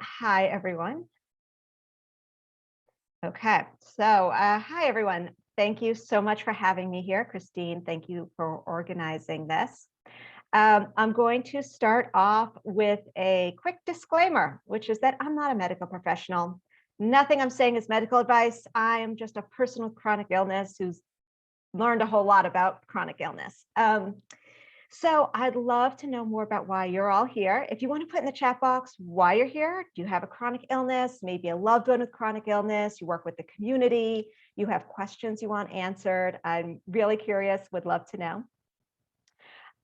Hi, everyone. Okay, hi, everyone. Thank you so much for having me here, Christine. Thank you for organizing this. I'm going to start off with a quick disclaimer, which is that I'm not a medical professional. Nothing I'm saying is medical advice. I am just a person with chronic illness who's learned a whole lot about chronic illness. So I'd love to know more about why you're all here. If you want to put in the chat box why you're here, do you have a chronic illness, maybe a loved one with chronic illness, you work with the community, you have questions you want answered. I'm really curious, would love to know.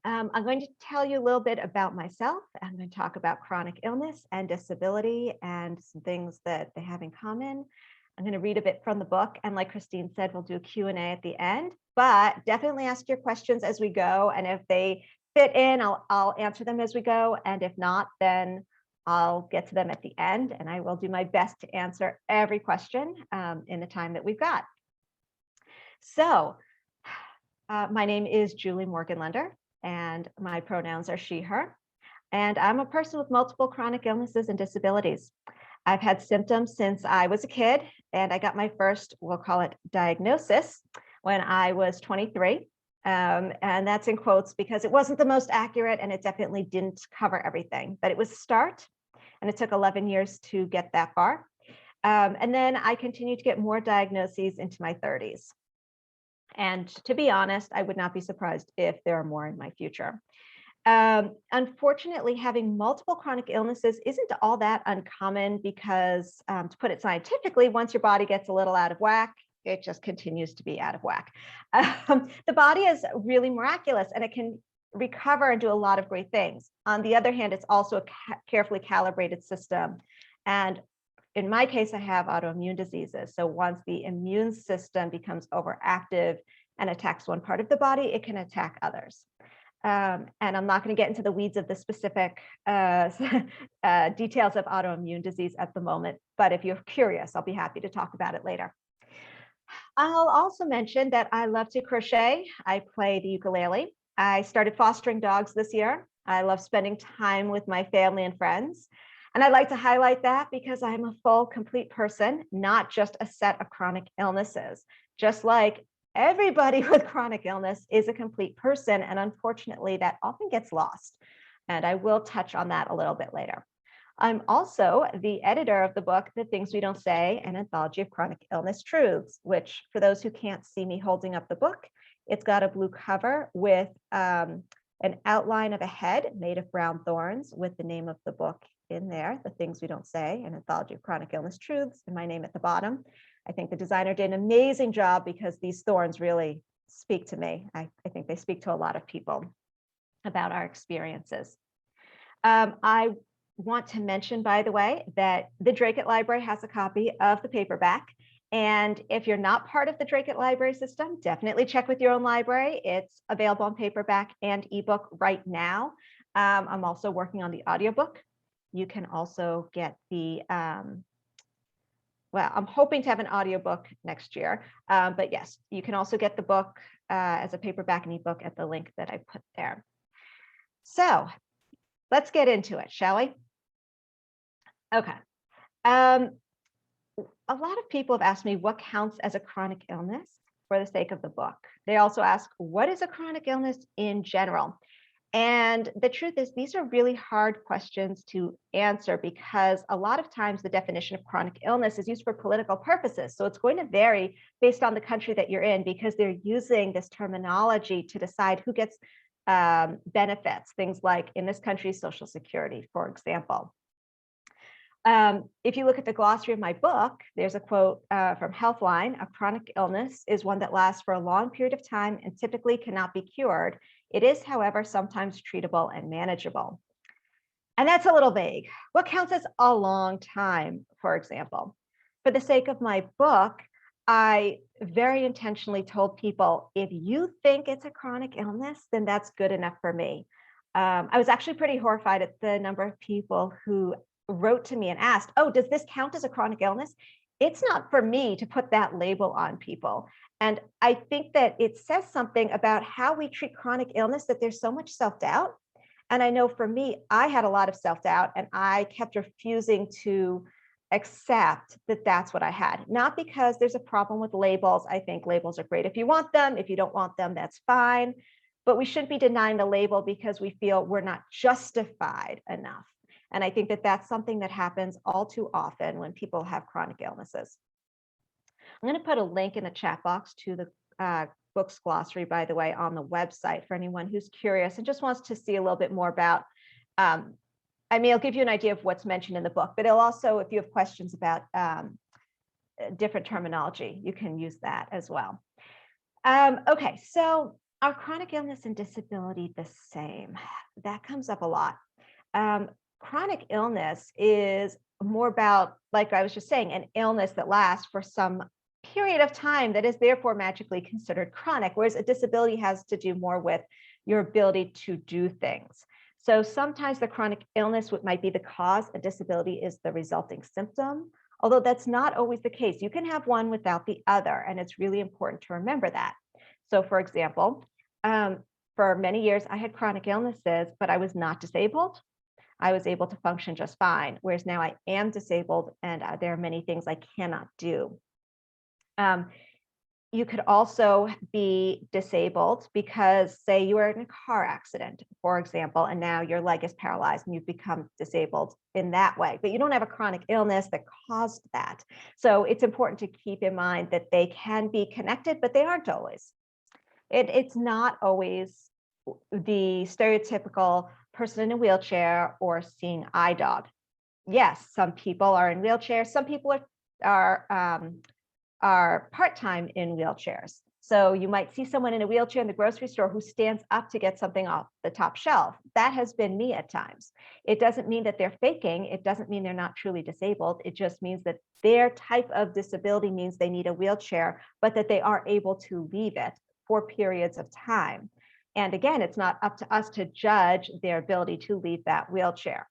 I'm going to tell you a little bit about myself. I'm going to talk about chronic illness and disability and some things that they have in common. I'm going to read a bit from the book. And like Christine said, we'll do a Q&A at the end, but definitely ask your questions as we go. And if they fit in, I'll answer them as we go. And if not, then I'll get to them at the end. And I will do my best to answer every question in the time that we've got. So my name is Julie Morgenlender, and my pronouns are she, her. And I'm a person with multiple chronic illnesses and disabilities. I've had symptoms since I was a kid, and I got my first, we'll call it diagnosis, when I was 23. And that's in quotes because it wasn't the most accurate and it definitely didn't cover everything, but it was a start, and it took 11 years to get that far. And then I continued to get more diagnoses into my 30s. And to be honest, I would not be surprised if there are more in my future. Unfortunately, having multiple chronic illnesses isn't all that uncommon because, to put it scientifically, once your body gets a little out of whack, it just continues to be out of whack. The body is really miraculous and it can recover and do a lot of great things. On the other hand, it's also a carefully calibrated system. And in my case, I have autoimmune diseases. So once the immune system becomes overactive and attacks one part of the body, it can attack others. And I'm not going to get into the weeds of the specific details of autoimmune disease at the moment, but if you're curious, I'll be happy to talk about it later. I'll also mention that I love to crochet. I play the ukulele. I started fostering dogs this year. I love spending time with my family and friends. And I'd like to highlight that because I'm a full, complete person, not just a set of chronic illnesses. Just like everybody with chronic illness is a complete person, and unfortunately, that often gets lost. And I will touch on that a little bit later. I'm also the editor of the book, The Things We Don't Say, an Anthology of Chronic Illness Truths, which for those who can't see me holding up the book, it's got a blue cover with an outline of a head made of brown thorns with the name of the book in there, The Things We Don't Say, an Anthology of Chronic Illness Truths, and my name at the bottom. I think the designer did an amazing job because these thorns really speak to me. I think they speak to a lot of people about our experiences. I want to mention, by the way, that the Dracut Library has a copy of the paperback. And if you're not part of the Dracut Library system, definitely check with your own library. It's available on paperback and ebook right now. I'm also working on the audiobook. You can also get the, well, I'm hoping to have an audiobook next year, but yes, you can also get the book as a paperback and ebook at the link that I put there. So let's get into it, shall we? Okay. A lot of people have asked me what counts as a chronic illness for the sake of the book. They also ask, what is a chronic illness in general? And the truth is, these are really hard questions to answer because a lot of times the definition of chronic illness is used for political purposes. So it's going to vary based on the country that you're in because they're using this terminology to decide who gets benefits, things like in this country, Social Security, for example. If you look at the glossary of my book, there's a quote from Healthline: a chronic illness is one that lasts for a long period of time and typically cannot be cured. It is, however, sometimes treatable and manageable. And that's a little vague. What counts as a long time, for example? For the sake of my book, I very intentionally told people, if you think it's a chronic illness, then that's good enough for me. I was actually pretty horrified at the number of people who wrote to me and asked, oh, does this count as a chronic illness? It's not for me to put that label on people. And I think that it says something about how we treat chronic illness, that there's so much self-doubt And I know for me, I had a lot of self-doubt and I kept refusing to accept that that's what I had. Not because there's a problem with labels. I think labels are great if you want them. If you don't want them, that's fine. But we shouldn't be denying the label because we feel we're not justified enough. And I think that that's something that happens all too often when people have chronic illnesses. I'm going to put a link in the chat box to the books glossary, by the way, on the website for anyone who's curious and just wants to see a little bit more about. I mean, it'll give you an idea of what's mentioned in the book, but it'll also, if you have questions about different terminology, you can use that as well. Okay, so are chronic illness and disability the same? That comes up a lot. Chronic illness is more about, like I was just saying, an illness that lasts for some period of time that is therefore magically considered chronic, whereas a disability has to do more with your ability to do things. So sometimes the chronic illness might be the cause, a disability is the resulting symptom, although that's not always the case. You can have one without the other, and it's really important to remember that. So for example, for many years, I had chronic illnesses, but I was not disabled. I was able to function just fine, whereas now I am disabled and there are many things I cannot do. You could also be disabled because, say, you were in a car accident, for example, and now your leg is paralyzed and you've become disabled in that way, but you don't have a chronic illness that caused that. So it's important to keep in mind that they can be connected, but they aren't always. It's not always the stereotypical person in a wheelchair or seeing eye dog. Yes, some people are in wheelchairs. Some people are part-time in wheelchairs. So you might see someone in a wheelchair in the grocery store who stands up to get something off the top shelf. That has been me at times. It doesn't mean that they're faking. It doesn't mean they're not truly disabled. It just means that their type of disability means they need a wheelchair, but that they are able to leave it for periods of time. And again, it's not up to us to judge their ability to leave that wheelchair.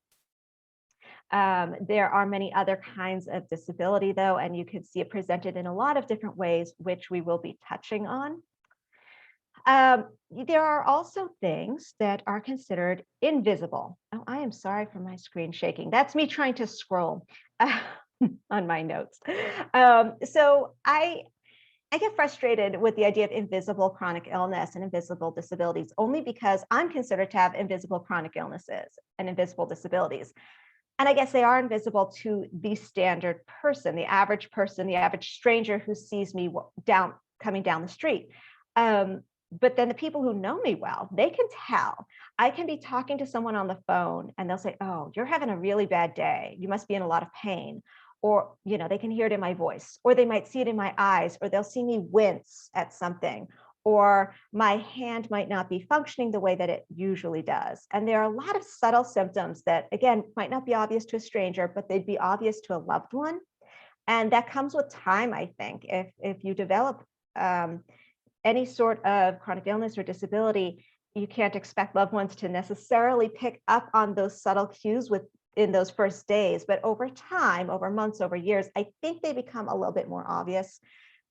There are many other kinds of disability, though, and you can see it presented in a lot of different ways, which we will be touching on. There are also things that are considered invisible. Oh, I am sorry for my screen shaking. That's me trying to scroll on my notes. So I get frustrated with the idea of invisible chronic illness and invisible disabilities only because I'm considered to have invisible chronic illnesses and invisible disabilities. And I guess they are invisible to the standard person, the average stranger who sees me coming down the street. But then the people who know me well, they can tell. I can be talking to someone on the phone and they'll say, "Oh, you're having a really bad day. You must be in a lot of pain." Or, they can hear it in my voice, or they might see it in my eyes, or they'll see me wince at something, or my hand might not be functioning the way that it usually does. And there are a lot of subtle symptoms that, again, might not be obvious to a stranger, but they'd be obvious to a loved one. And that comes with time, I think. If you develop any sort of chronic illness or disability, you can't expect loved ones to necessarily pick up on those subtle cues in those first days, but over time, over months, over years, I think they become a little bit more obvious.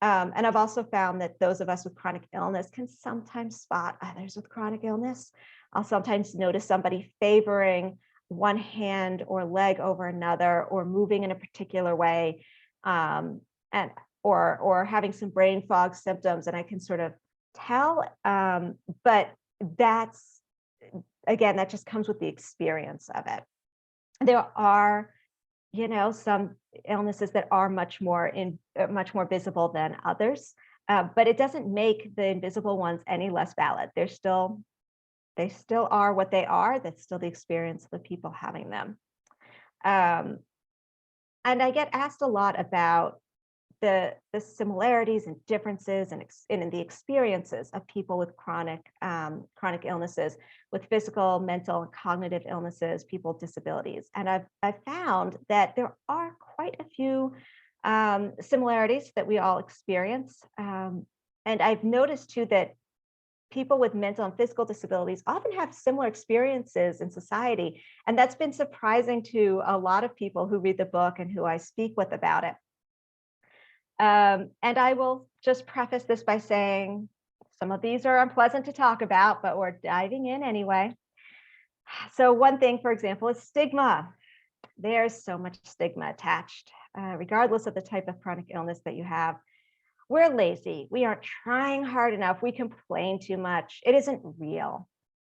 And I've also found that those of us with chronic illness can sometimes spot others with chronic illness. I'll sometimes notice somebody favoring one hand or leg over another, or moving in a particular way, or having some brain fog symptoms, and I can sort of tell. But that's, again, that just comes with the experience of it. There are, some illnesses that are much more visible than others, but it doesn't make the invisible ones any less valid. They still are what they are. That's still the experience of the people having them. And I get asked a lot about the similarities and differences and in the experiences of people with chronic illnesses, with physical, mental, and cognitive illnesses, people with disabilities. And I've found that there are quite a few similarities that we all experience. And I've noticed too that people with mental and physical disabilities often have similar experiences in society. And that's been surprising to a lot of people who read the book and who I speak with about it. And I will just preface this by saying some of these are unpleasant to talk about, but we're diving in anyway. So one thing, for example, is stigma. There's so much stigma attached, regardless of the type of chronic illness that you have. We're lazy. We aren't trying hard enough. We complain too much. It isn't real.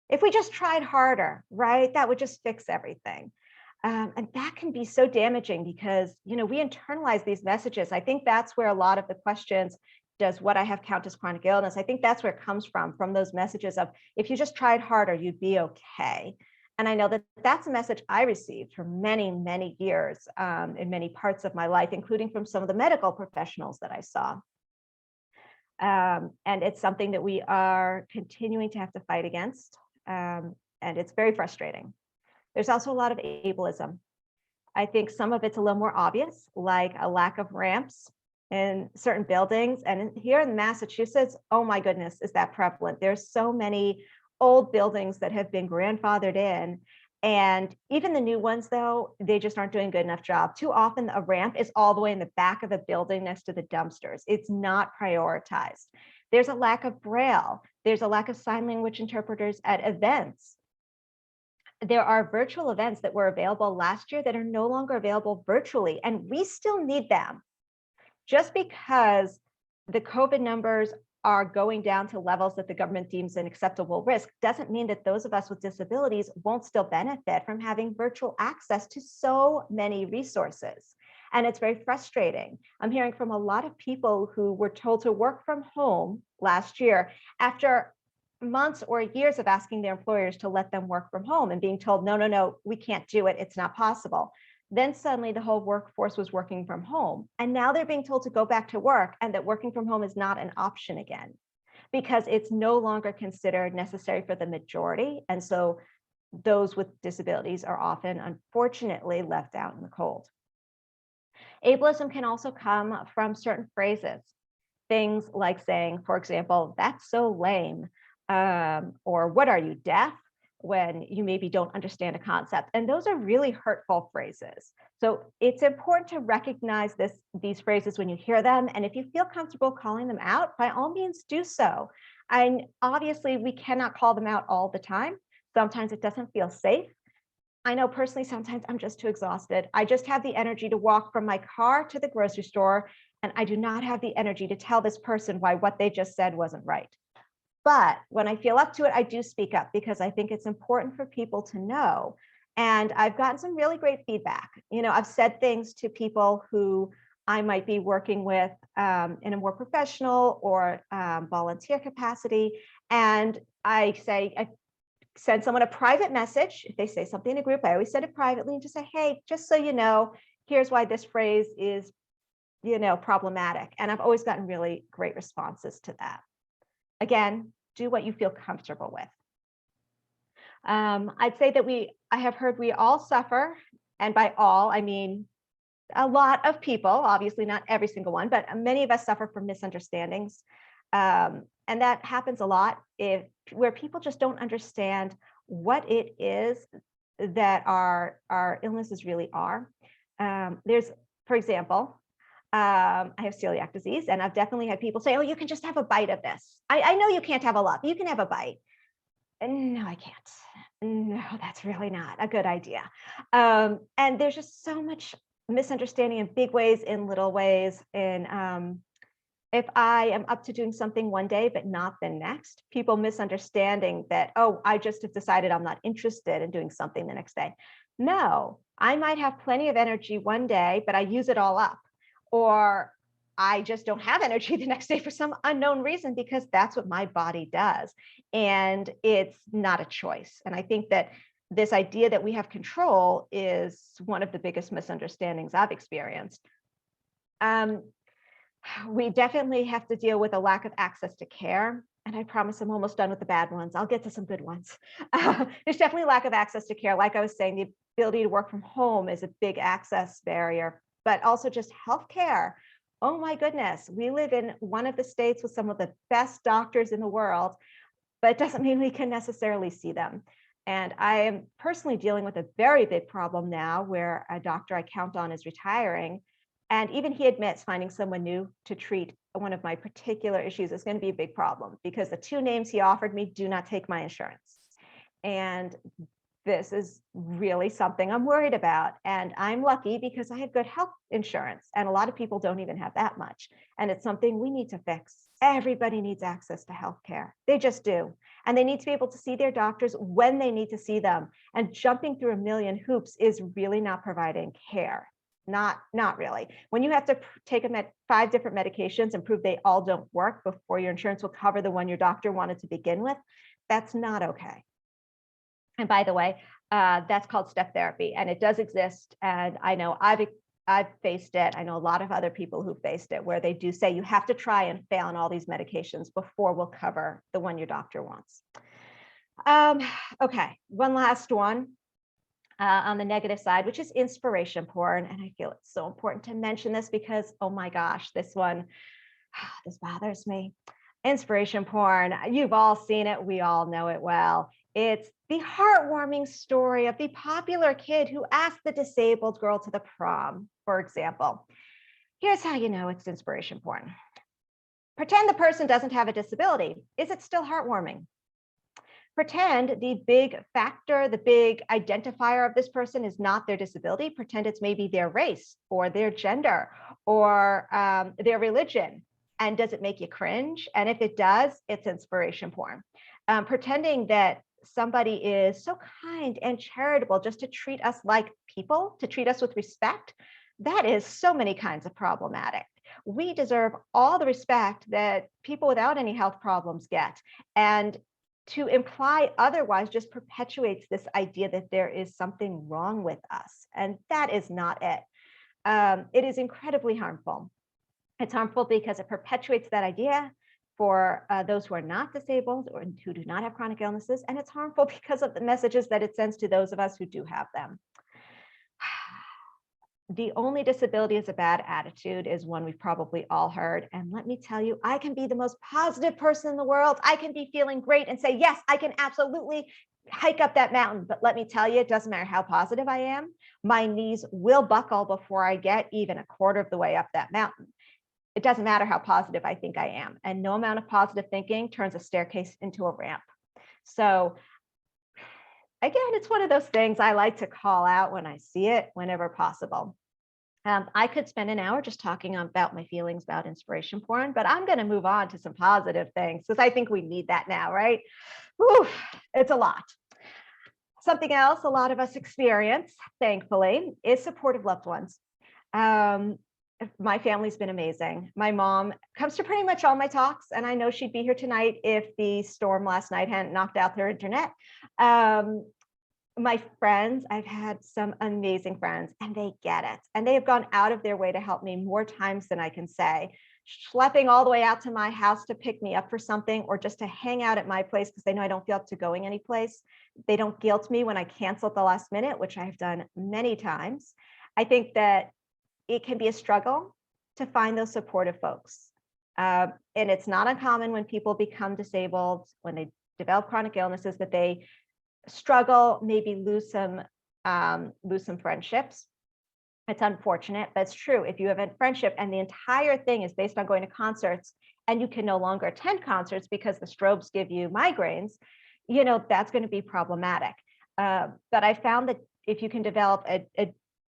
If we just tried harder, right, that would just fix everything. And that can be so damaging because, we internalize these messages. I think that's where a lot of the questions, does what I have count as chronic illness? I think that's where it comes from those messages of, if you just tried harder, you'd be okay. And I know that that's a message I received for many, many years, in many parts of my life, including from some of the medical professionals that I saw. And it's something that we are continuing to have to fight against. And it's very frustrating. There's also a lot of ableism. I think some of it's a little more obvious, like a lack of ramps in certain buildings. And here in Massachusetts, oh my goodness, is that prevalent? There's so many old buildings that have been grandfathered in. And even the new ones, though, they just aren't doing a good enough job. Too often a ramp is all the way in the back of the building next to the dumpsters. It's not prioritized. There's a lack of Braille. There's a lack of sign language interpreters at events. There are virtual events that were available last year that are no longer available virtually, and we still need them. Just because the COVID numbers are going down to levels that the government deems an acceptable risk doesn't mean that those of us with disabilities won't still benefit from having virtual access to so many resources. And it's very frustrating. I'm hearing from a lot of people who were told to work from home last year after months or years of asking their employers to let them work from home and being told, no, no, no, we can't do it. It's not possible. Then suddenly the whole workforce was working from home. And now they're being told to go back to work and that working from home is not an option again because it's no longer considered necessary for the majority. And so those with disabilities are often, unfortunately, left out in the cold. Ableism can also come from certain phrases, things like saying, for example, that's so lame, or what are you, deaf? When you maybe don't understand a concept. And those are really hurtful phrases. So it's important to recognize these phrases when you hear them. And if you feel comfortable calling them out, by all means do so. And obviously we cannot call them out all the time. Sometimes it doesn't feel safe. I know personally, sometimes I'm just too exhausted. I just have the energy to walk from my car to the grocery store, and I do not have the energy to tell this person why what they just said wasn't right. But when I feel up to it, I do speak up because I think it's important for people to know. And I've gotten some really great feedback. I've said things to people who I might be working with in a more professional or volunteer capacity. And I send someone a private message. If they say something in a group, I always send it privately and just say, hey, just so you know, here's why this phrase is, problematic. And I've always gotten really great responses to that. Again, do what you feel comfortable with. I'd say that I have heard we all suffer, and by all, I mean a lot of people, obviously not every single one, but many of us suffer from misunderstandings. And that happens a lot where people just don't understand what it is that our illnesses really are. There's, for example, I have celiac disease, and I've definitely had people say, oh, you can just have a bite of this. I know you can't have a lot, but you can have a bite. And no, I can't. No, that's really not a good idea. And there's just so much misunderstanding in big ways, in little ways. And if I am up to doing something one day, but not the next, people misunderstanding that, oh, I just have decided I'm not interested in doing something the next day. No, I might have plenty of energy one day, but I use it all up. Or I just don't have energy the next day for some unknown reason because that's what my body does. And it's not a choice. And I think that this idea that we have control is one of the biggest misunderstandings I've experienced. We definitely have to deal with a lack of access to care. And I promise I'm almost done with the bad ones. I'll get to some good ones. There's definitely a lack of access to care. Like I was saying, the ability to work from home is a big access barrier, but also just healthcare. Oh my goodness, we live in one of the states with some of the best doctors in the world, but it doesn't mean we can necessarily see them. And I am personally dealing with a very big problem now where a doctor I count on is retiring. And even he admits finding someone new to treat one of my particular issues is going to be a big problem because the two names he offered me do not take my insurance. And this is really something I'm worried about. And I'm lucky because I have good health insurance. And a lot of people don't even have that much. And it's something we need to fix. Everybody needs access to health care. They just do. And they need to be able to see their doctors when they need to see them. And jumping through a million hoops is really not providing care. Not really. When you have to take 5 different medications and prove they all don't work before your insurance will cover the one your doctor wanted to begin with, that's not okay. And by the way, that's called step therapy, and it does exist. And I know I've faced it. I know a lot of other people who faced it, where they do say you have to try and fail on all these medications before we'll cover the one your doctor wants. Okay, one last one on the negative side, which is inspiration porn. And I feel it's so important to mention this because, oh my gosh, this one, this bothers me. Inspiration porn, you've all seen it. We all know it well. It's the heartwarming story of the popular kid who asked the disabled girl to the prom, for example. Here's how you know it's inspiration porn. Pretend the person doesn't have a disability. Is it still heartwarming? Pretend the big factor, the big identifier of this person is not their disability. Pretend it's maybe their race or their gender or their religion. And does it make you cringe? And if it does, it's inspiration porn. Pretending that somebody is so kind and charitable just to treat us like people, to treat us with respect, that is so many kinds of problematic. We deserve all the respect that people without any health problems get. And to imply otherwise just perpetuates this idea that there is something wrong with us. And that is not it. It is incredibly harmful. It's harmful because it perpetuates that idea for those who are not disabled or who do not have chronic illnesses. And it's harmful because of the messages that it sends to those of us who do have them. The only disability is a bad attitude is one we've probably all heard. And let me tell you, I can be the most positive person in the world. I can be feeling great and say, yes, I can absolutely hike up that mountain. But let me tell you, it doesn't matter how positive I am. My knees will buckle before I get even a quarter of the way up that mountain. It doesn't matter how positive I think I am. And no amount of positive thinking turns a staircase into a ramp. So again, it's one of those things I like to call out when I see it whenever possible. I could spend an hour just talking about my feelings about inspiration porn, but I'm going to move on to some positive things because I think we need that now, right? Whew, it's a lot. Something else a lot of us experience, thankfully, is supportive loved ones. My family's been amazing. My mom comes to pretty much all my talks, and I know she'd be here tonight if the storm last night hadn't knocked out their internet. My friends, I've had some amazing friends, and they get it. And they have gone out of their way to help me more times than I can say, schlepping all the way out to my house to pick me up for something, or just to hang out at my place because they know I don't feel up to going anyplace. They don't guilt me when I cancel at the last minute, which I've done many times. I think that it can be a struggle to find those supportive folks. And it's not uncommon when people become disabled, when they develop chronic illnesses, that they struggle, maybe lose some friendships. It's unfortunate, but it's true. If you have a friendship and the entire thing is based on going to concerts and you can no longer attend concerts because the strobes give you migraines, you know, that's going to be problematic. But I found that if you can develop a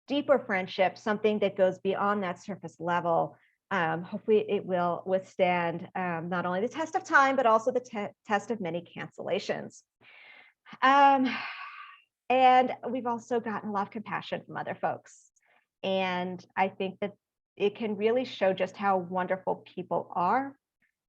deeper friendship, something that goes beyond that surface level, hopefully it will withstand not only the test of time, but also the test of many cancellations. And we've also gotten a lot of compassion from other folks. And I think that it can really show just how wonderful people are.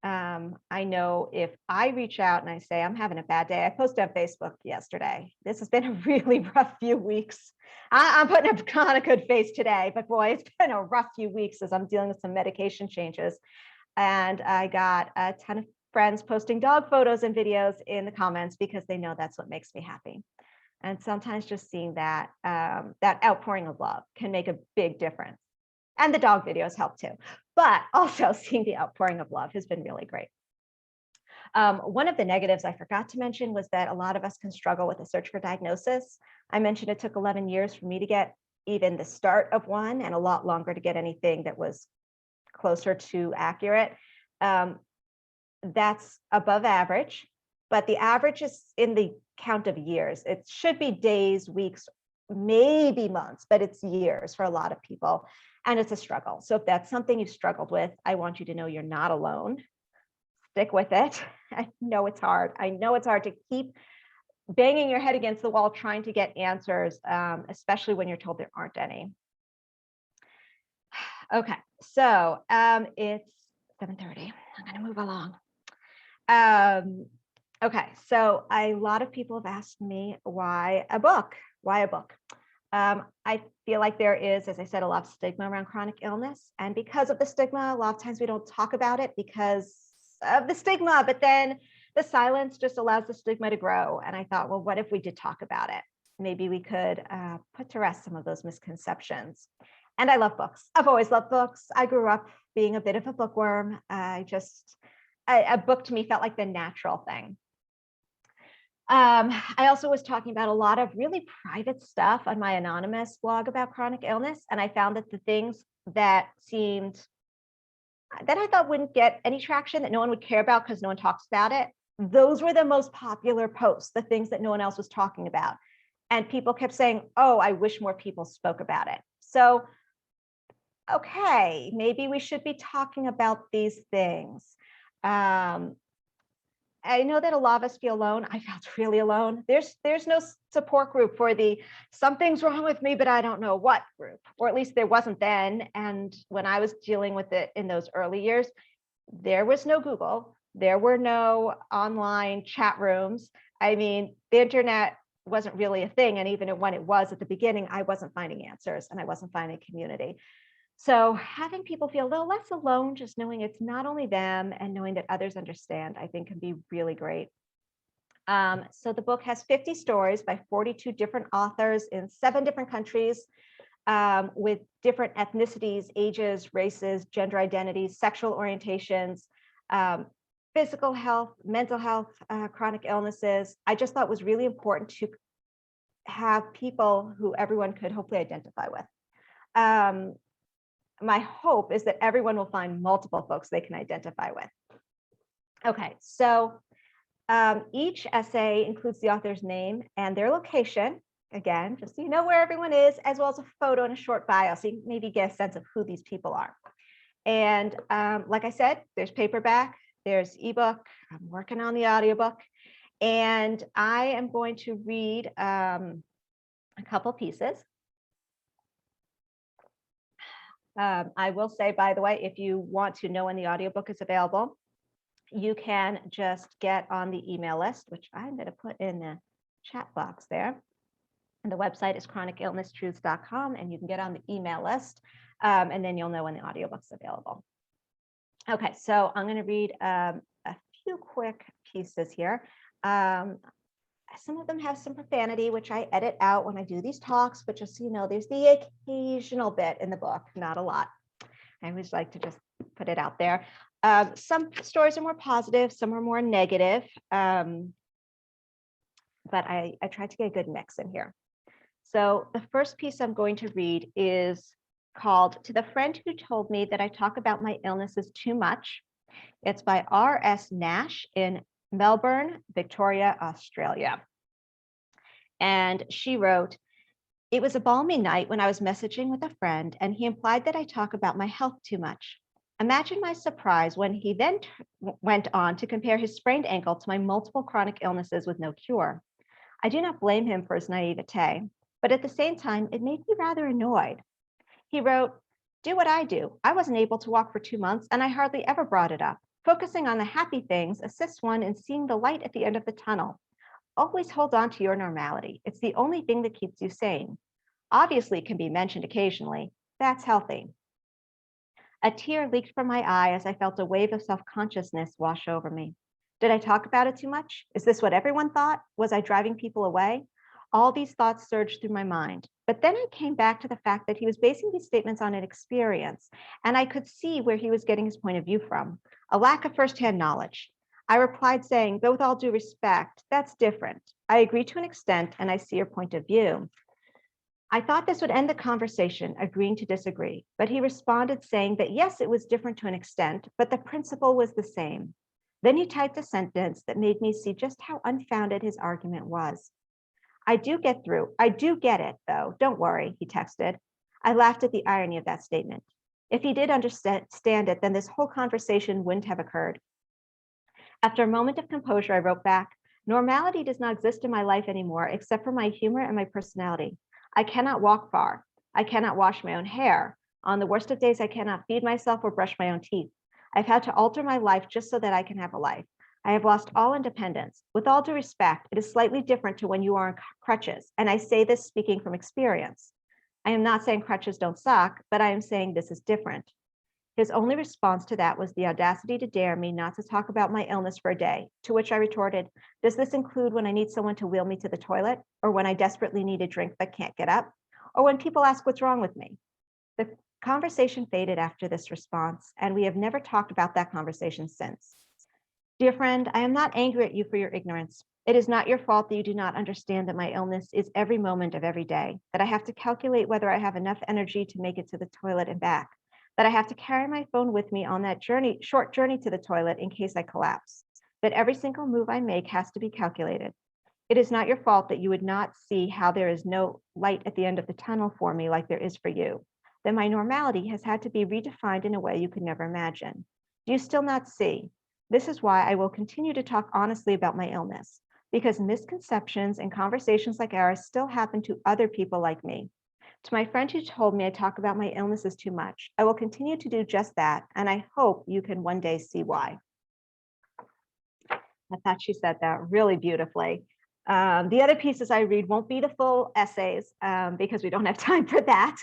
I know if I reach out and I say, I'm having a bad day, I posted on Facebook yesterday. This has been a really rough few weeks. I'm putting on a good face today, but boy, it's been a rough few weeks as I'm dealing with some medication changes. And I got a ton of friends posting dog photos and videos in the comments because they know that's what makes me happy. And sometimes just seeing that that outpouring of love can make a big difference. And the dog videos help too, but also seeing the outpouring of love has been really great. One of the negatives I forgot to mention was that a lot of us can struggle with a search for diagnosis. I mentioned it took 11 years for me to get even the start of one, and a lot longer to get anything that was closer to accurate. That's above average, but the average is in the count of years. It should be days, weeks, maybe months, but it's years for a lot of people. And it's a struggle. So if that's something you've struggled with, I want you to know you're not alone. Stick with it. I know it's hard. I know it's hard to keep banging your head against the wall trying to get answers, especially when you're told there aren't any. Okay, so it's 7:30. I'm going to move along. Okay, so a lot of people have asked me why a book? Why a book? I feel like there is, as I said, a lot of stigma around chronic illness. And because of the stigma, a lot of times we don't talk about it because of the stigma, but then the silence just allows the stigma to grow. And I thought, well, what if we did talk about it? Maybe we could put to rest some of those misconceptions. And I love books. I've always loved books. I grew up being a bit of a bookworm. A book to me felt like the natural thing. I also was talking about a lot of really private stuff on my anonymous blog about chronic illness. And I found that the things that I thought wouldn't get any traction, that no one would care about because no one talks about it, those were the most popular posts, the things that no one else was talking about. And people kept saying, oh, I wish more people spoke about it. So, okay, maybe we should be talking about these things. I know that a lot of us feel alone. I felt really alone. There's no support group for the something's wrong with me, but I don't know what group, or at least there wasn't then. And when I was dealing with it in those early years, there was no Google. There were no online chat rooms. I mean, the internet wasn't really a thing. And even when it was at the beginning, I wasn't finding answers and I wasn't finding community. So having people feel a little less alone, just knowing it's not only them and knowing that others understand, I think can be really great. So the book has 50 stories by 42 different authors in 7 different countries with different ethnicities, ages, races, gender identities, sexual orientations, physical health, mental health, chronic illnesses. I just thought it was really important to have people who everyone could hopefully identify with. My hope is that everyone will find multiple folks they can identify with. Okay, so each essay includes the author's name and their location, again, just so you know where everyone is, as well as a photo and a short bio, so you maybe get a sense of who these people are. And like I said, there's paperback, there's ebook, I'm working on the audiobook, and I am going to read a couple pieces. I will say, by the way, if you want to know when the audiobook is available, you can just get on the email list, which I'm going to put in the chat box there. And the website is chronicillnesstruths.com, and you can get on the email list, and then you'll know when the audiobook's available. Okay, so I'm going to read a few quick pieces here. Some of them have some profanity, which I edit out when I do these talks, but just so you know, there's the occasional bit in the book, not a lot. I always like to just put it out there. Some stories are more positive, some are more negative, but I tried to get a good mix in here. So the first piece I'm going to read is called "To the Friend Who Told Me That I Talk About My Illnesses Too Much." It's by R.S. Nash in Melbourne, Victoria, Australia. And she wrote, "It was a balmy night when I was messaging with a friend and he implied that I talk about my health too much. Imagine my surprise when he then went on to compare his sprained ankle to my multiple chronic illnesses with no cure. I do not blame him for his naivete, but at the same time, it made me rather annoyed. He wrote, do what I do. I wasn't able to walk for 2 months and I hardly ever brought it up. Focusing on the happy things assists one in seeing the light at the end of the tunnel. Always hold on to your normality. It's the only thing that keeps you sane. Obviously, it can be mentioned occasionally. That's healthy." A tear leaked from my eye as I felt a wave of self-consciousness wash over me. Did I talk about it too much? Is this what everyone thought? Was I driving people away? All these thoughts surged through my mind. But then I came back to the fact that he was basing these statements on an experience, and I could see where he was getting his point of view from, a lack of firsthand knowledge. I replied saying, though with all due respect, that's different. I agree to an extent, and I see your point of view. I thought this would end the conversation, agreeing to disagree, but he responded saying that yes, it was different to an extent, but the principle was the same. Then he typed a sentence that made me see just how unfounded his argument was. I do get it, though. Don't worry, he texted. I laughed at the irony of that statement. If he did understand it, then this whole conversation wouldn't have occurred. After a moment of composure, I wrote back, normality does not exist in my life anymore, except for my humor and my personality. I cannot walk far. I cannot wash my own hair. On the worst of days, I cannot feed myself or brush my own teeth. I've had to alter my life just so that I can have a life. I have lost all independence. With all due respect, it is slightly different to when you are on crutches, and I say this speaking from experience. I am not saying crutches don't suck, but I am saying this is different. His only response to that was the audacity to dare me not to talk about my illness for a day, to which I retorted, does this include when I need someone to wheel me to the toilet, or when I desperately need a drink but can't get up, or when people ask what's wrong with me? The conversation faded after this response, and we have never talked about that conversation since. Dear friend, I am not angry at you for your ignorance. It is not your fault that you do not understand that my illness is every moment of every day, that I have to calculate whether I have enough energy to make it to the toilet and back, that I have to carry my phone with me on that short journey to the toilet in case I collapse, that every single move I make has to be calculated. It is not your fault that you would not see how there is no light at the end of the tunnel for me like there is for you, that my normality has had to be redefined in a way you could never imagine. Do you still not see? This is why I will continue to talk honestly about my illness, because misconceptions and conversations like ours still happen to other people like me. To my friend who told me I talk about my illnesses too much, I will continue to do just that, and I hope you can one day see why. I thought she said that really beautifully. The other pieces I read won't be the full essays because we don't have time for that,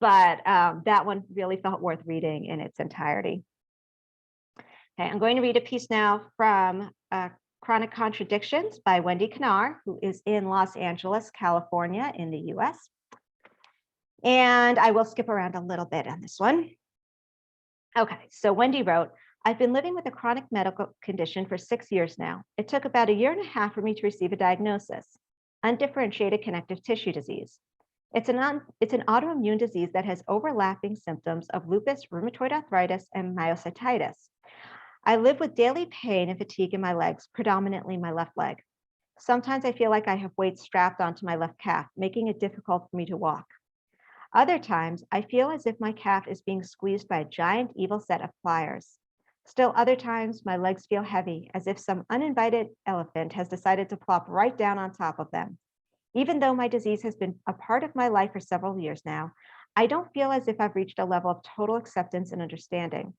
but that one really felt worth reading in its entirety. Okay, I'm going to read a piece now from Chronic Contradictions by Wendy Knar, who is in Los Angeles, California in the US. And I will skip around a little bit on this one. Okay, so Wendy wrote, I've been living with a chronic medical condition for 6 years now. It took about 1.5 years for me to receive a diagnosis, undifferentiated connective tissue disease. It's an autoimmune disease that has overlapping symptoms of lupus, rheumatoid arthritis, and myositis. I live with daily pain and fatigue in my legs, predominantly my left leg. Sometimes I feel like I have weights strapped onto my left calf, making it difficult for me to walk. Other times, I feel as if my calf is being squeezed by a giant evil set of pliers. Still other times, my legs feel heavy, as if some uninvited elephant has decided to plop right down on top of them. Even though my disease has been a part of my life for several years now, I don't feel as if I've reached a level of total acceptance and understanding.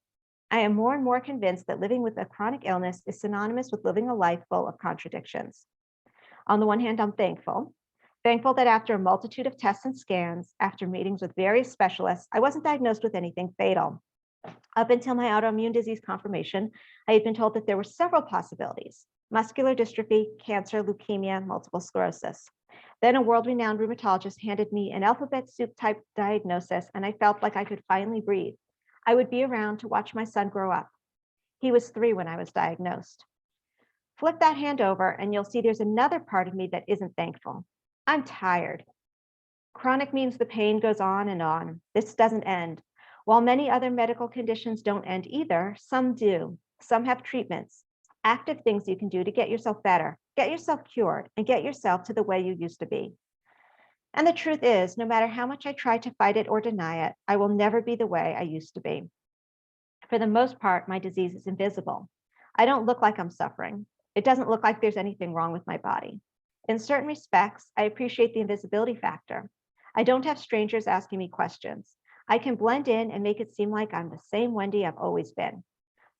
I am more and more convinced that living with a chronic illness is synonymous with living a life full of contradictions. On the one hand, I'm thankful that after a multitude of tests and scans, after meetings with various specialists, I wasn't diagnosed with anything fatal. Up until my autoimmune disease confirmation, I had been told that there were several possibilities: muscular dystrophy, cancer, leukemia, multiple sclerosis. Then a world-renowned rheumatologist handed me an alphabet soup type diagnosis, and I felt like I could finally breathe. I would be around to watch my son grow up. He was 3 when I was diagnosed. Flip that hand over and you'll see there's another part of me that isn't thankful. I'm tired. Chronic means the pain goes on and on. This doesn't end. While many other medical conditions don't end either, some do. Some have treatments, active things you can do to get yourself better, get yourself cured, and get yourself to the way you used to be. And the truth is, no matter how much I try to fight it or deny it, I will never be the way I used to be. For the most part, my disease is invisible. I don't look like I'm suffering. It doesn't look like there's anything wrong with my body. In certain respects, I appreciate the invisibility factor. I don't have strangers asking me questions. I can blend in and make it seem like I'm the same Wendy I've always been.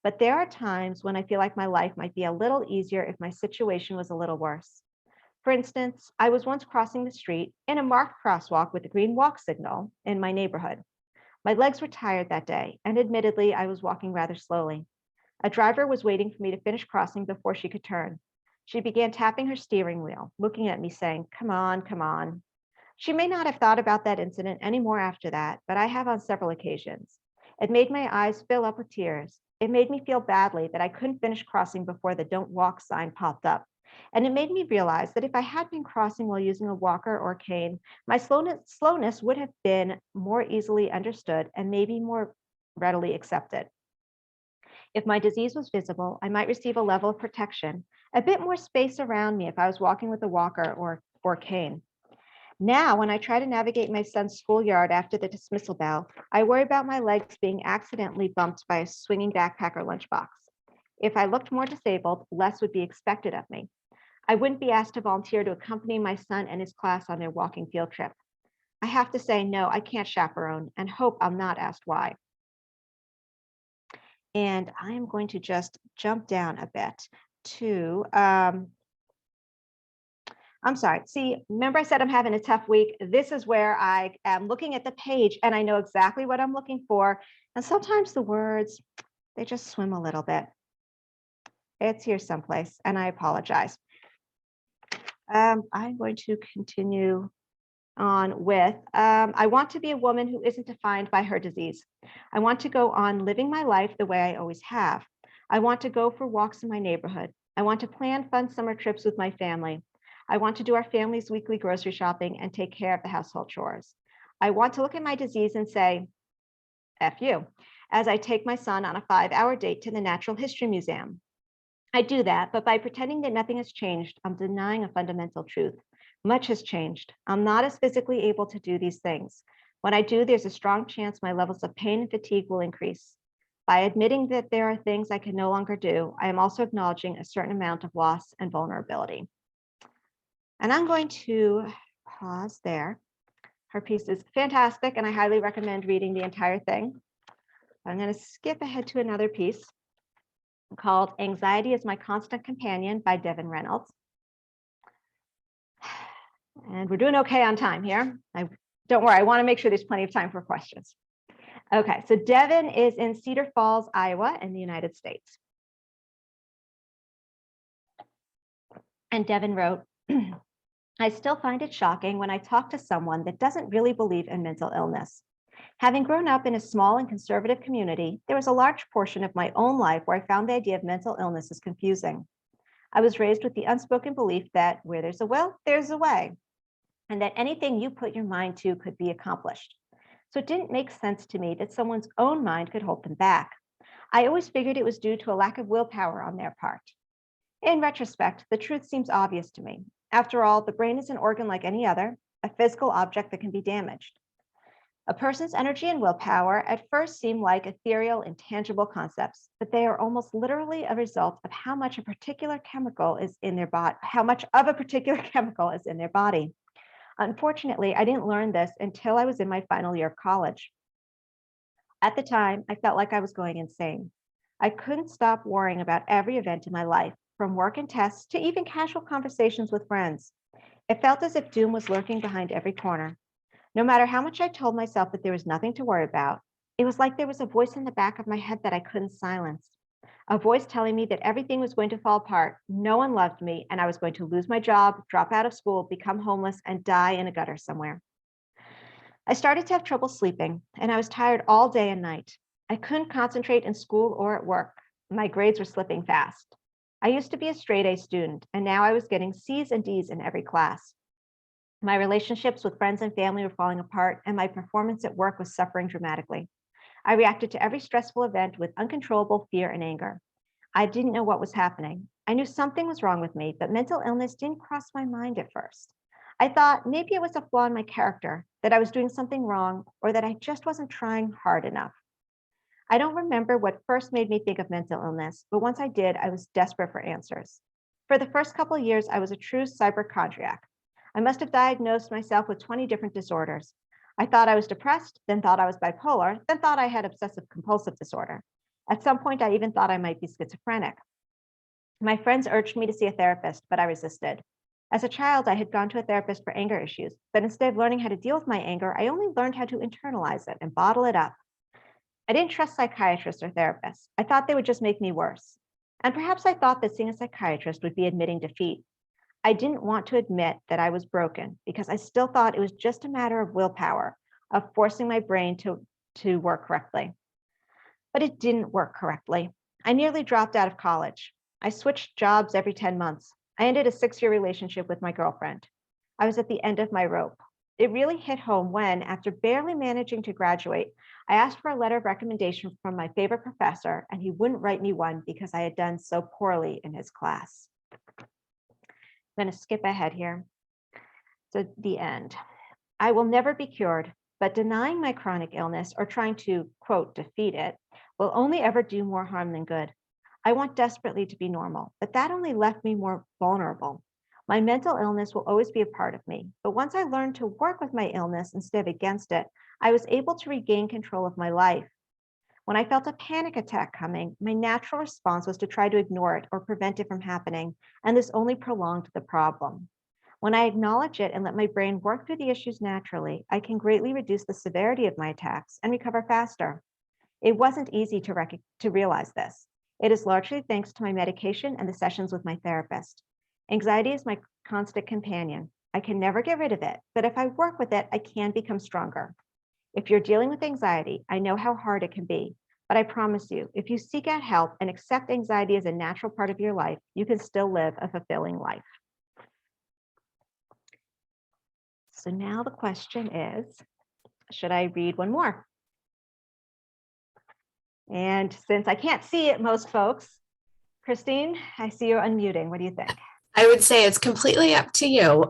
But there are times when I feel like my life might be a little easier if my situation was a little worse. For instance, I was once crossing the street in a marked crosswalk with a green walk signal in my neighborhood. My legs were tired that day, and admittedly, I was walking rather slowly. A driver was waiting for me to finish crossing before she could turn. She began tapping her steering wheel, looking at me saying, "Come on, come on." She may not have thought about that incident anymore after that, but I have on several occasions. It made my eyes fill up with tears. It made me feel badly that I couldn't finish crossing before the "Don't Walk" sign popped up. And it made me realize that if I had been crossing while using a walker or cane, my slowness would have been more easily understood and maybe more readily accepted. If my disease was visible, I might receive a level of protection, a bit more space around me if I was walking with a walker or cane. Now, when I try to navigate my son's schoolyard after the dismissal bell, I worry about my legs being accidentally bumped by a swinging backpack or lunchbox. If I looked more disabled, less would be expected of me. I wouldn't be asked to volunteer to accompany my son and his class on their walking field trip. I have to say, no, I can't chaperone, and hope I'm not asked why. And I am going to just jump down a bit to, I'm sorry. See, remember I said I'm having a tough week. This is where I am looking at the page and I know exactly what I'm looking for. And sometimes the words, they just swim a little bit. It's here someplace, and I apologize. I'm going to continue on with, I want to be a woman who isn't defined by her disease. I want to go on living my life the way I always have. I want to go for walks in my neighborhood. I want to plan fun summer trips with my family. I want to do our family's weekly grocery shopping and take care of the household chores. I want to look at my disease and say, F you, as I take my son on a 5-hour date to the Natural History Museum. I do that, but by pretending that nothing has changed, I'm denying a fundamental truth. Much has changed. I'm not as physically able to do these things. When I do, there's a strong chance my levels of pain and fatigue will increase. By admitting that there are things I can no longer do, I am also acknowledging a certain amount of loss and vulnerability. And I'm going to pause there. Her piece is fantastic, and I highly recommend reading the entire thing. I'm going to skip ahead to another piece called Anxiety is My Constant Companion by Devin Reynolds. And we're doing okay on time here. Don't worry, I want to make sure there's plenty of time for questions. Okay, so Devin is in Cedar Falls, Iowa, in the United States. And Devin wrote, I still find it shocking when I talk to someone that doesn't really believe in mental illness. Having grown up in a small and conservative community, there was a large portion of my own life where I found the idea of mental illness is confusing. I was raised with the unspoken belief that where there's a will, there's a way, and that anything you put your mind to could be accomplished. So it didn't make sense to me that someone's own mind could hold them back. I always figured it was due to a lack of willpower on their part. In retrospect, the truth seems obvious to me. After all, the brain is an organ like any other, a physical object that can be damaged. A person's energy and willpower at first seem like ethereal, intangible concepts, but they are almost literally a result of how much of a particular chemical is in their body. Unfortunately, I didn't learn this until I was in my final year of college. At the time, I felt like I was going insane. I couldn't stop worrying about every event in my life, from work and tests to even casual conversations with friends. It felt as if doom was lurking behind every corner. No matter how much I told myself that there was nothing to worry about, it was like there was a voice in the back of my head that I couldn't silence. A voice telling me that everything was going to fall apart, no one loved me, and I was going to lose my job, drop out of school, become homeless, and die in a gutter somewhere. I started to have trouble sleeping, and I was tired all day and night. I couldn't concentrate in school or at work. My grades were slipping fast. I used to be a straight A student, and now I was getting C's and D's in every class. My relationships with friends and family were falling apart, and my performance at work was suffering dramatically. I reacted to every stressful event with uncontrollable fear and anger. I didn't know what was happening. I knew something was wrong with me, but mental illness didn't cross my mind at first. I thought maybe it was a flaw in my character, that I was doing something wrong, or that I just wasn't trying hard enough. I don't remember what first made me think of mental illness, but once I did, I was desperate for answers. For the first couple of years, I was a true hypochondriac. I must have diagnosed myself with 20 different disorders. I thought I was depressed, then thought I was bipolar, then thought I had obsessive compulsive disorder. At some point, I even thought I might be schizophrenic. My friends urged me to see a therapist, but I resisted. As a child, I had gone to a therapist for anger issues, but instead of learning how to deal with my anger, I only learned how to internalize it and bottle it up. I didn't trust psychiatrists or therapists. I thought they would just make me worse. And perhaps I thought that seeing a psychiatrist would be admitting defeat. I didn't want to admit that I was broken because I still thought it was just a matter of willpower, of forcing my brain to work correctly. But it didn't work correctly. I nearly dropped out of college. I switched jobs every 10 months. I ended a 6-year relationship with my girlfriend. I was at the end of my rope. It really hit home when, after barely managing to graduate, I asked for a letter of recommendation from my favorite professor, and he wouldn't write me one because I had done so poorly in his class. I'm going to skip ahead here to the end. I will never be cured, but denying my chronic illness or trying to, quote, defeat it will only ever do more harm than good. I want desperately to be normal, but that only left me more vulnerable. My mental illness will always be a part of me, but once I learned to work with my illness instead of against it, I was able to regain control of my life. When I felt a panic attack coming, my natural response was to try to ignore it or prevent it from happening, and this only prolonged the problem. When I acknowledge it and let my brain work through the issues naturally, I can greatly reduce the severity of my attacks and recover faster. It wasn't easy to realize this. It is largely thanks to my medication and the sessions with my therapist. Anxiety is my constant companion. I can never get rid of it, but if I work with it, I can become stronger. If you're dealing with anxiety, I know how hard it can be, but I promise you, if you seek out help and accept anxiety as a natural part of your life, you can still live a fulfilling life. So now the question is, should I read one more? And since I can't see it, most folks, Christine, I see you're unmuting. What do you think? I would say it's completely up to you.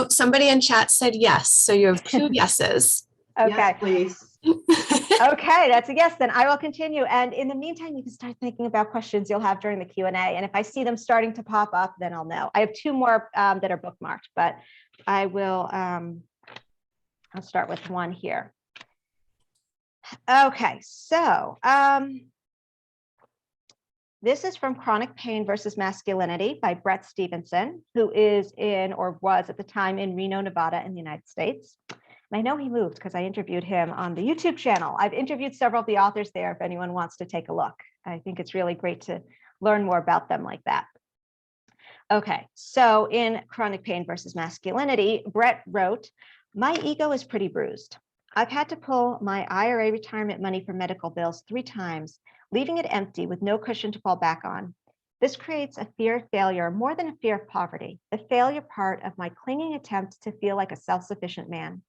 Somebody in chat said yes. So you have 2 yeses. Okay. Yes, please. Okay, that's a yes. Then I will continue. And in the meantime, you can start thinking about questions you'll have during the Q&A. And if I see them starting to pop up, then I'll know. I have 2 more that are bookmarked, but I will, I'll start with one here. Okay, so this is from Chronic Pain versus Masculinity by Brett Stevenson, who is in, or was at the time, in Reno, Nevada in the United States. And I know he moved because I interviewed him on the YouTube channel. I've interviewed several of the authors there if anyone wants to take a look. I think it's really great to learn more about them like that. Okay, so in Chronic Pain versus Masculinity, Brett wrote, "My ego is pretty bruised. I've had to pull my IRA retirement money for medical bills 3 times, leaving it empty with no cushion to fall back on. This creates a fear of failure more than a fear of poverty, the failure part of my clinging attempt to feel like a self-sufficient man.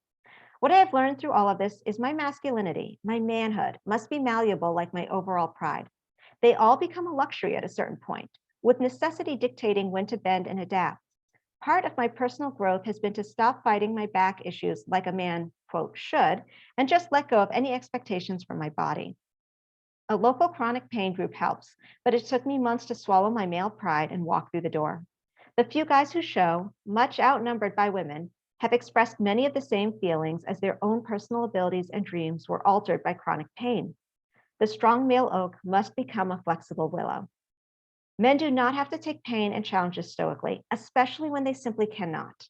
What I have learned through all of this is my masculinity, my manhood, must be malleable like my overall pride. They all become a luxury at a certain point, with necessity dictating when to bend and adapt. Part of my personal growth has been to stop fighting my back issues like a man, quote, should, and just let go of any expectations from my body. A local chronic pain group helps, but it took me months to swallow my male pride and walk through the door. The few guys who show, much outnumbered by women, have expressed many of the same feelings as their own personal abilities and dreams were altered by chronic pain. The strong male oak must become a flexible willow. Men do not have to take pain and challenges stoically, especially when they simply cannot.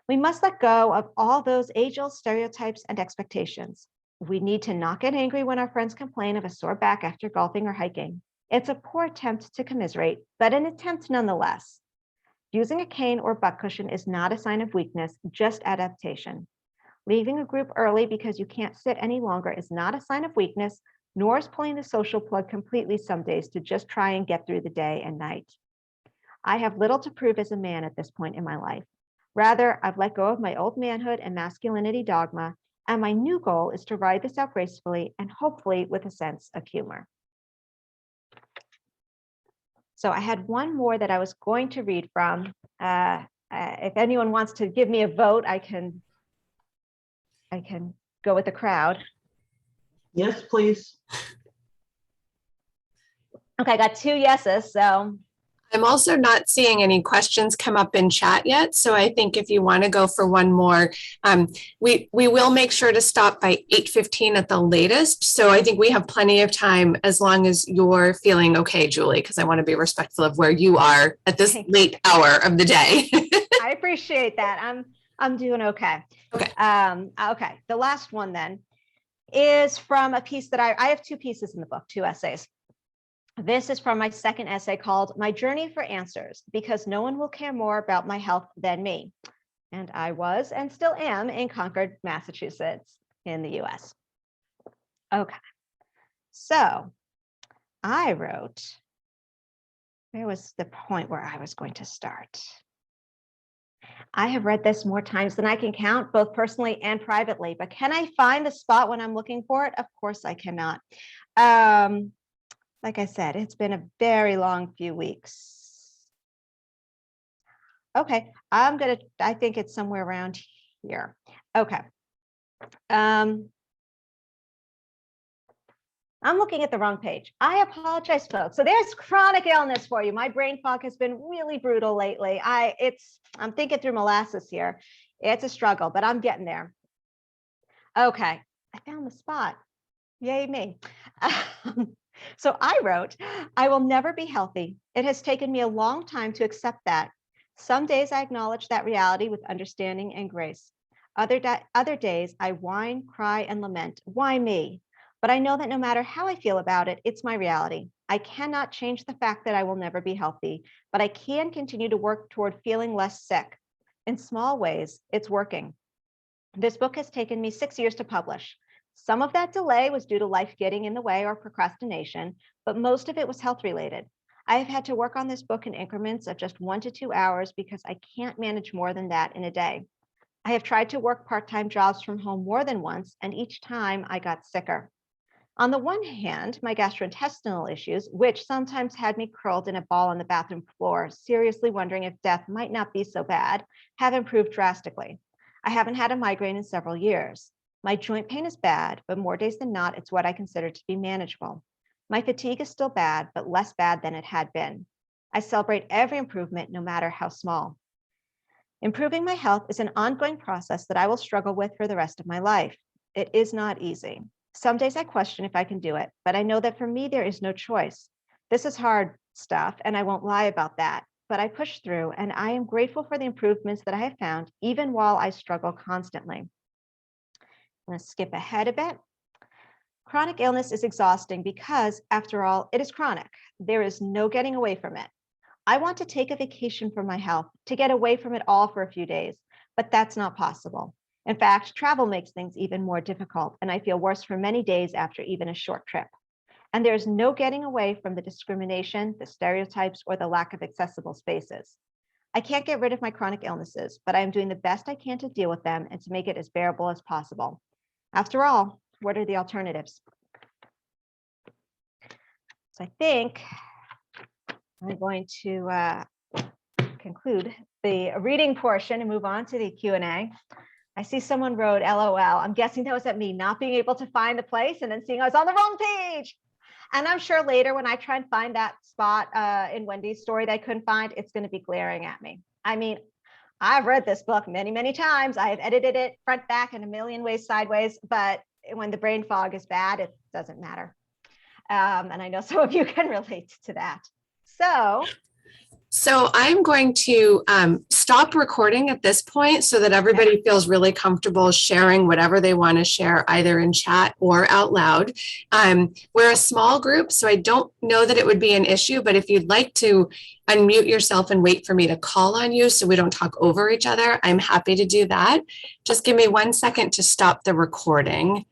We must let go of all those age-old stereotypes and expectations. We need to not get angry when our friends complain of a sore back after golfing or hiking. It's a poor attempt to commiserate, but an attempt nonetheless. Using a cane or butt cushion is not a sign of weakness, just adaptation. Leaving a group early because you can't sit any longer is not a sign of weakness, nor is pulling the social plug completely some days to just try and get through the day and night. I have little to prove as a man at this point in my life. Rather, I've let go of my old manhood and masculinity dogma, and my new goal is to ride this out gracefully and hopefully with a sense of humor." So I had one more that I was going to read from. If anyone wants to give me a vote, I can go with the crowd. Yes, please. Okay, I got 2 yeses, so. I'm also not seeing any questions come up in chat yet. So I think if you want to go for one more, we will make sure to stop by 8:15 at the latest. So I think we have plenty of time as long as you're feeling okay, Julie, because I want to be respectful of where you are at this late hour of the day. I appreciate that. I'm doing okay. Okay. Okay, the last one then is from a piece that I have 2 pieces in the book, 2 essays. This is from my second essay called "My Journey for Answers, because no one will care more about my health than me." And I was and still am in Concord, Massachusetts in the US. Okay, so I wrote, where was the point where I was going to start? I have read this more times than I can count, both personally and privately, but can I find the spot when I'm looking for it? Of course I cannot. Like I said, it's been a very long few weeks. Okay, I think it's somewhere around here. Okay. I'm looking at the wrong page. I apologize, folks. So there's chronic illness for you. My brain fog has been really brutal lately. I'm thinking through molasses here. It's a struggle, but I'm getting there. Okay, I found the spot. Yay me. So I wrote, I will never be healthy. It has taken me a long time to accept that. Some days I acknowledge that reality with understanding and grace. Other days I whine, cry, and lament. Why me? But I know that no matter how I feel about it, it's my reality. I cannot change the fact that I will never be healthy, but I can continue to work toward feeling less sick. In small ways, it's working. This book has taken me 6 years to publish. Some of that delay was due to life getting in the way or procrastination, but most of it was health related. I have had to work on this book in increments of just 1 to 2 hours because I can't manage more than that in a day. I have tried to work part-time jobs from home more than once, and each time I got sicker. On the one hand, my gastrointestinal issues, which sometimes had me curled in a ball on the bathroom floor, seriously wondering if death might not be so bad, have improved drastically. I haven't had a migraine in several years. My joint pain is bad, but more days than not, it's what I consider to be manageable. My fatigue is still bad, but less bad than it had been. I celebrate every improvement, no matter how small. Improving my health is an ongoing process that I will struggle with for the rest of my life. It is not easy. Some days I question if I can do it, but I know that for me, there is no choice. This is hard stuff, and I won't lie about that, but I push through, and I am grateful for the improvements that I have found, even while I struggle constantly. I'm going to skip ahead a bit. Chronic illness is exhausting because, after all, it is chronic. There is no getting away from it. I want to take a vacation from my health, to get away from it all for a few days, but that's not possible. In fact, travel makes things even more difficult, and I feel worse for many days after even a short trip. And there's no getting away from the discrimination, the stereotypes, or the lack of accessible spaces. I can't get rid of my chronic illnesses, but I am doing the best I can to deal with them and to make it as bearable as possible. After all, what are the alternatives? So I think I'm going to conclude the reading portion and move on to the Q&A. I see someone wrote LOL. I'm guessing that was at me not being able to find the place and then seeing I was on the wrong page. And I'm sure later when I try and find that spot in Wendy's story that I couldn't find, it's going to be glaring at me. I mean, I've read this book many, many times. I have edited it front, back, in a million ways sideways, but when the brain fog is bad, it doesn't matter. And I know some of you can relate to that. So I'm going to stop recording at this point so that everybody feels really comfortable sharing whatever they want to share, either in chat or out loud. We're a small group, so I don't know that it would be an issue, but if you'd like to unmute yourself and wait for me to call on you so we don't talk over each other, I'm happy to do that. Just give me 1 second to stop the recording.